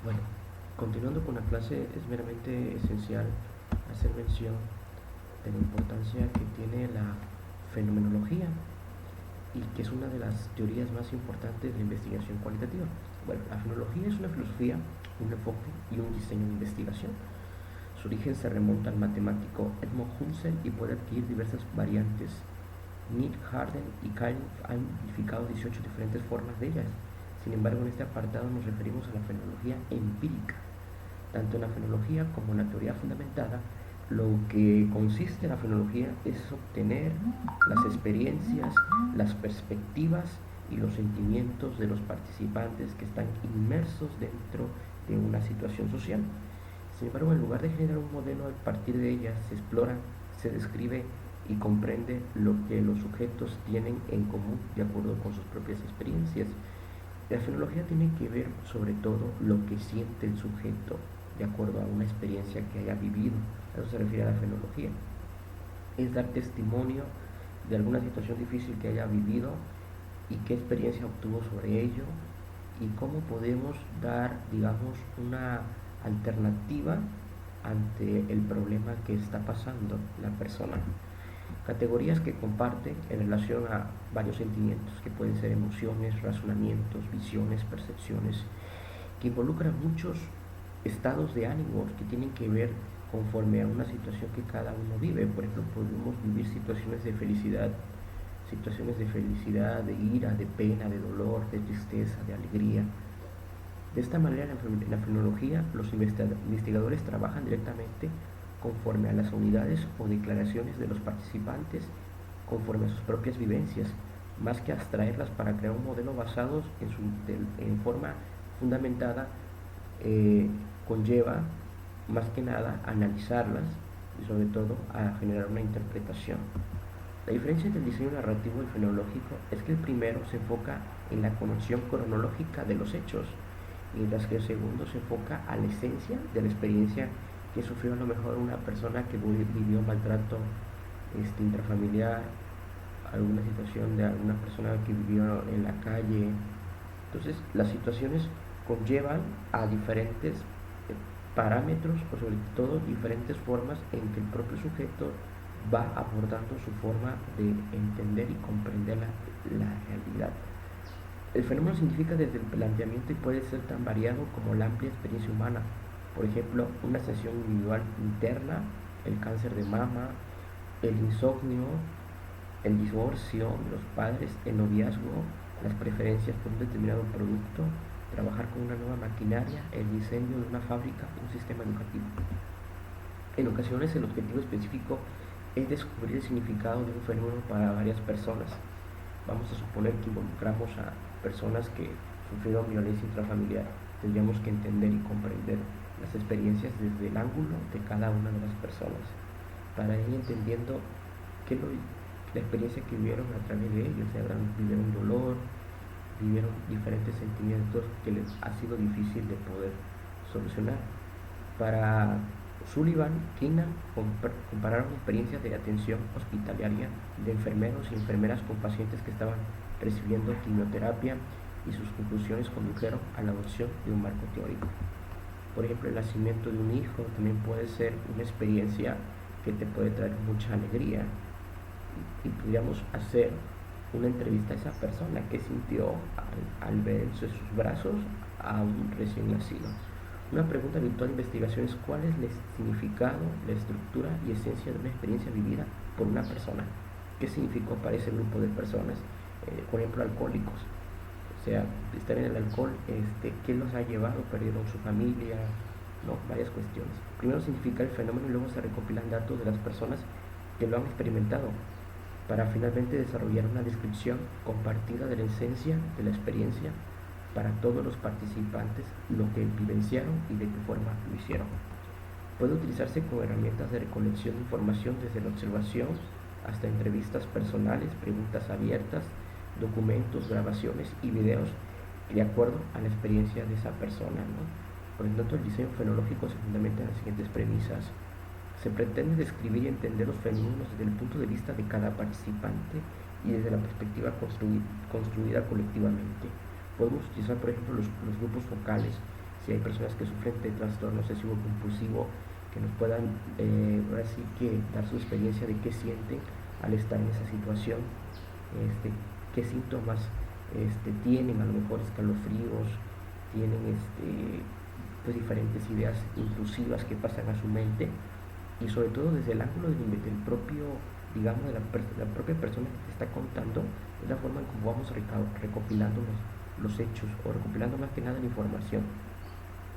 Bueno, continuando con la clase, es meramente esencial hacer mención de la importancia que tiene la fenomenología y que es una de las teorías más importantes de la investigación cualitativa. Bueno, la fenomenología es una filosofía, un enfoque y un diseño de investigación. Su origen se remonta al matemático Edmund Husserl y puede adquirir diversas variantes. Nick Harden y Kyle han identificado 18 diferentes formas de ellas. Sin embargo, en este apartado nos referimos a la fenomenología empírica. Tanto en la fenología como en la teoría fundamentada, lo que consiste en la fenología es obtener las experiencias, las perspectivas y los sentimientos de los participantes que están inmersos dentro de una situación social. Sin embargo, en lugar de generar un modelo a partir de ellas, se explora, se describe y comprende lo que los sujetos tienen en común de acuerdo con sus propias experiencias. La fenología tiene que ver sobre todo lo que siente el sujeto de acuerdo a una experiencia que haya vivido. A eso se refiere a la fenología. Es dar testimonio de alguna situación difícil que haya vivido y qué experiencia obtuvo sobre ello y cómo podemos dar, digamos, una alternativa ante el problema que está pasando la persona. Categorías que comparte en relación a varios sentimientos, que pueden ser emociones, razonamientos, visiones, percepciones, que involucran muchos estados de ánimo que tienen que ver conforme a una situación que cada uno vive. Por ejemplo, podemos vivir situaciones de felicidad, de ira, de pena, de dolor, de tristeza, de alegría. De esta manera, en la fenomenología, los investigadores trabajan directamente conforme a las unidades o declaraciones de los participantes, conforme a sus propias vivencias, más que abstraerlas para crear un modelo basado en forma fundamentada, conlleva más que nada analizarlas y sobre todo a generar una interpretación. La diferencia entre el diseño narrativo y el fenomenológico es que el primero se enfoca en la conexión cronológica de los hechos, mientras que el segundo se enfoca a la esencia de la experiencia que sufrió a lo mejor una persona que vivió maltrato intrafamiliar, alguna situación de alguna persona que vivió en la calle. Entonces, las situaciones conllevan a diferentes parámetros o sobre todo diferentes formas en que el propio sujeto va abordando su forma de entender y comprender la realidad. El fenómeno significa desde el planteamiento y puede ser tan variado como la amplia experiencia humana. Por ejemplo, una sesión individual interna, el cáncer de mama, el insomnio, el divorcio de los padres, el noviazgo, las preferencias por un determinado producto, trabajar con una nueva maquinaria, el diseño de una fábrica, un sistema educativo. En ocasiones el objetivo específico es descubrir el significado de un fenómeno para varias personas. Vamos a suponer que involucramos a personas que sufrieron violencia intrafamiliar. Tendríamos que entender y comprender las experiencias desde el ángulo de cada una de las personas, para ir entendiendo la experiencia que vivieron a través de ellos. Vivieron dolor, vivieron diferentes sentimientos que les ha sido difícil de poder solucionar. Para Sullivan, Keenan compararon experiencias de atención hospitalaria de enfermeros y enfermeras con pacientes que estaban recibiendo quimioterapia y sus conclusiones condujeron a la adopción de un marco teórico. Por ejemplo, el nacimiento de un hijo también puede ser una experiencia que te puede traer mucha alegría y podríamos hacer una entrevista a esa persona que sintió al ver en sus brazos a un recién nacido. Una pregunta habitual de investigación es cuál es el significado, la estructura y esencia de una experiencia vivida por una persona. ¿Qué significó para ese grupo de personas? Por ejemplo, alcohólicos. O sea, estar en el alcohol, ¿qué los ha llevado? Perdieron su familia, ¿no? Varias cuestiones. Primero significa el fenómeno y luego se recopilan datos de las personas que lo han experimentado para finalmente desarrollar una descripción compartida de la esencia de la experiencia para todos los participantes, lo que vivenciaron y de qué forma lo hicieron. Puede utilizarse como herramientas de recolección de información desde la observación hasta entrevistas personales, preguntas abiertas, documentos, grabaciones y videos de acuerdo a la experiencia de esa persona, ¿no? Por lo tanto, el diseño fenológico se fundamenta en las siguientes premisas. Se pretende describir y entender los fenómenos desde el punto de vista de cada participante y desde la perspectiva construida colectivamente. Podemos utilizar, por ejemplo, los grupos focales. si hay personas que sufren de trastorno obsesivo compulsivo, que nos puedan ahora sí que dar su experiencia de qué sienten al estar en esa situación, qué síntomas tienen, a lo mejor escalofríos, tienen pues diferentes ideas intrusivas que pasan a su mente, y sobre todo desde el ángulo del propio, digamos, de la propia persona que te está contando, es la forma en cómo vamos recopilando los hechos, o recopilando más que nada la información.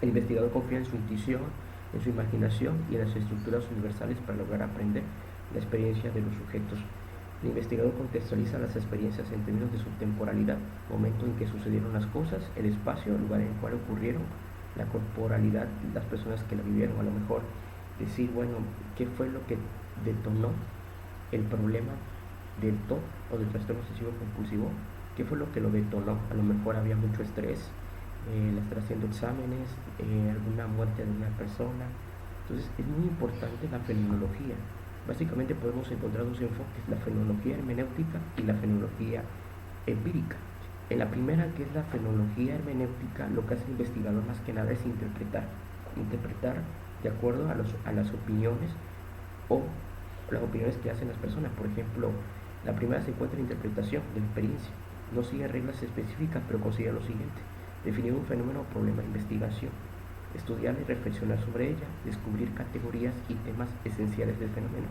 El investigador confía en su intuición, en su imaginación y en las estructuras universales para lograr aprender la experiencia de los sujetos. El investigador contextualiza las experiencias en términos de su temporalidad, momento en que sucedieron las cosas, el espacio, el lugar en el cual ocurrieron, la corporalidad, las personas que la vivieron. A lo mejor decir, bueno, ¿qué fue lo que detonó el problema del TOC o del trastorno obsesivo compulsivo? ¿Qué fue lo que lo detonó? A lo mejor había mucho estrés, le estar haciendo exámenes, alguna muerte de una persona. Entonces es muy importante la fenomenología. Básicamente podemos encontrar dos enfoques, la fenomenología hermenéutica y la fenomenología empírica. En la primera, que es la fenomenología hermenéutica, lo que hace el investigador más que nada es interpretar de acuerdo a las opiniones o las opiniones que hacen las personas. Por ejemplo, la primera se encuentra en interpretación de la experiencia. No sigue reglas específicas, pero considera lo siguiente: definir un fenómeno o problema de investigación, estudiar y reflexionar sobre ella, descubrir categorías y temas esenciales del fenómeno,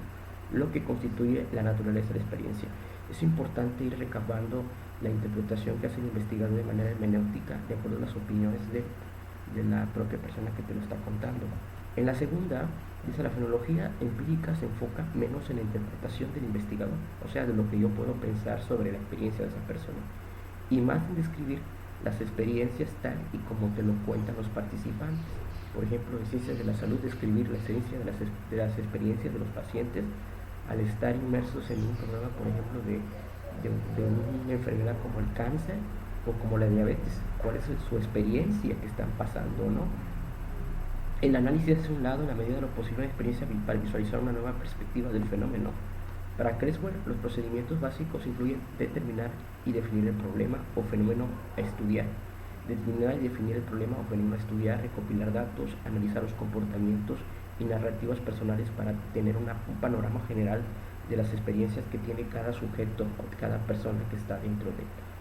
lo que constituye la naturaleza de la experiencia. Es importante ir recabando la interpretación que hace el investigador de manera hermenéutica de acuerdo a las opiniones de la propia persona que te lo está contando. En la segunda, dice, la fenomenología empírica se enfoca menos en la interpretación del investigador, o sea, de lo que yo puedo pensar sobre la experiencia de esa persona, y más en describir las experiencias tal y como te lo cuentan los participantes. Por ejemplo, en ciencias de la salud, describir la esencia de las experiencias de los pacientes al estar inmersos en un programa, por ejemplo, de una enfermedad como el cáncer o como la diabetes, cuál es su experiencia que están pasando, ¿no? El análisis hace un lado, en la medida de lo posible, la experiencia para visualizar una nueva perspectiva del fenómeno. Para Creswell, los procedimientos básicos incluyen determinar y definir el problema o fenómeno a estudiar, determinar y definir el problema o fenómeno a estudiar, recopilar datos, analizar los comportamientos y narrativas personales para tener un panorama general de las experiencias que tiene cada sujeto o cada persona que está dentro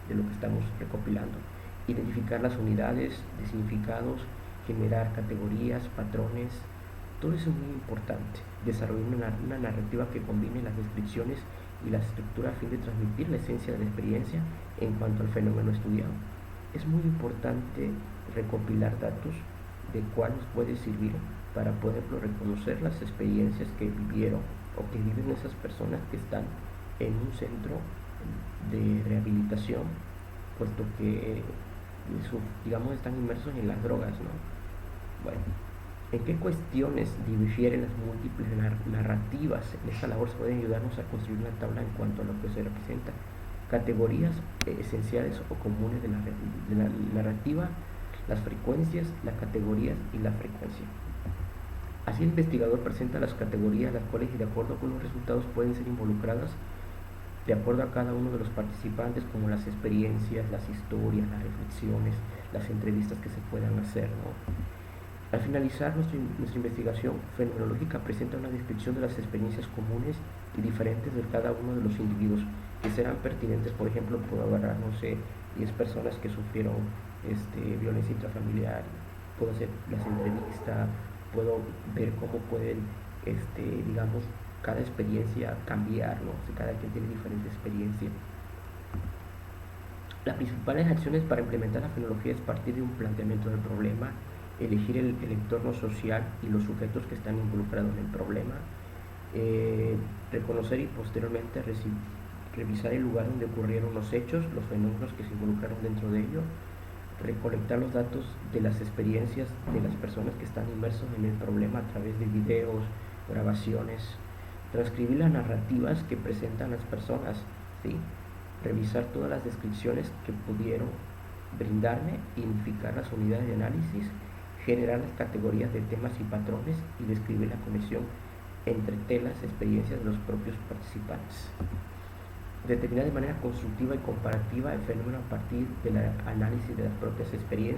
de lo que estamos recopilando. Identificar las unidades de significados, generar categorías, patrones. Todo eso es muy importante. Desarrollar una narrativa que combine las descripciones y la estructura a fin de transmitir la esencia de la experiencia en cuanto al fenómeno estudiado. Es muy importante recopilar datos de cuál nos puede servir para, por ejemplo, reconocer las experiencias que vivieron o que viven esas personas que están en un centro de rehabilitación, puesto que digamos, están inmersos en las drogas, ¿no? Bueno, ¿en qué cuestiones difieren las múltiples narrativas? En esta labor se pueden ayudarnos a construir una tabla en cuanto a lo que se representa. Categorías esenciales o comunes de la narrativa, las frecuencias, las categorías y la frecuencia. Así el investigador presenta las categorías, las cuales, y de acuerdo con los resultados, pueden ser involucradas de acuerdo a cada uno de los participantes, como las experiencias, las historias, las reflexiones, las entrevistas que se puedan hacer, ¿no? Al finalizar, nuestra investigación fenomenológica presenta una descripción de las experiencias comunes y diferentes de cada uno de los individuos que serán pertinentes. Por ejemplo, puedo agarrar, no sé, 10 personas que sufrieron violencia intrafamiliar, puedo hacer las entrevistas, puedo ver cómo pueden, digamos, cada experiencia cambiar, ¿no? O sea, cada quien tiene diferente experiencia. Las principales acciones para implementar la fenomenología es partir de un planteamiento del problema, elegir el entorno social y los sujetos que están involucrados en el problema, reconocer y posteriormente revisar el lugar donde ocurrieron los hechos, los fenómenos que se involucraron dentro de ello, recolectar los datos de las experiencias de las personas que están inmersos en el problema a través de videos, grabaciones, transcribir las narrativas que presentan las personas, ¿sí? Revisar todas las descripciones que pudieron brindarme, identificar las unidades de análisis, generar las categorías de temas y patrones y describir la conexión entre temas, experiencias de los propios participantes. Determinar de manera constructiva y comparativa el fenómeno a partir del análisis de las propias experiencias.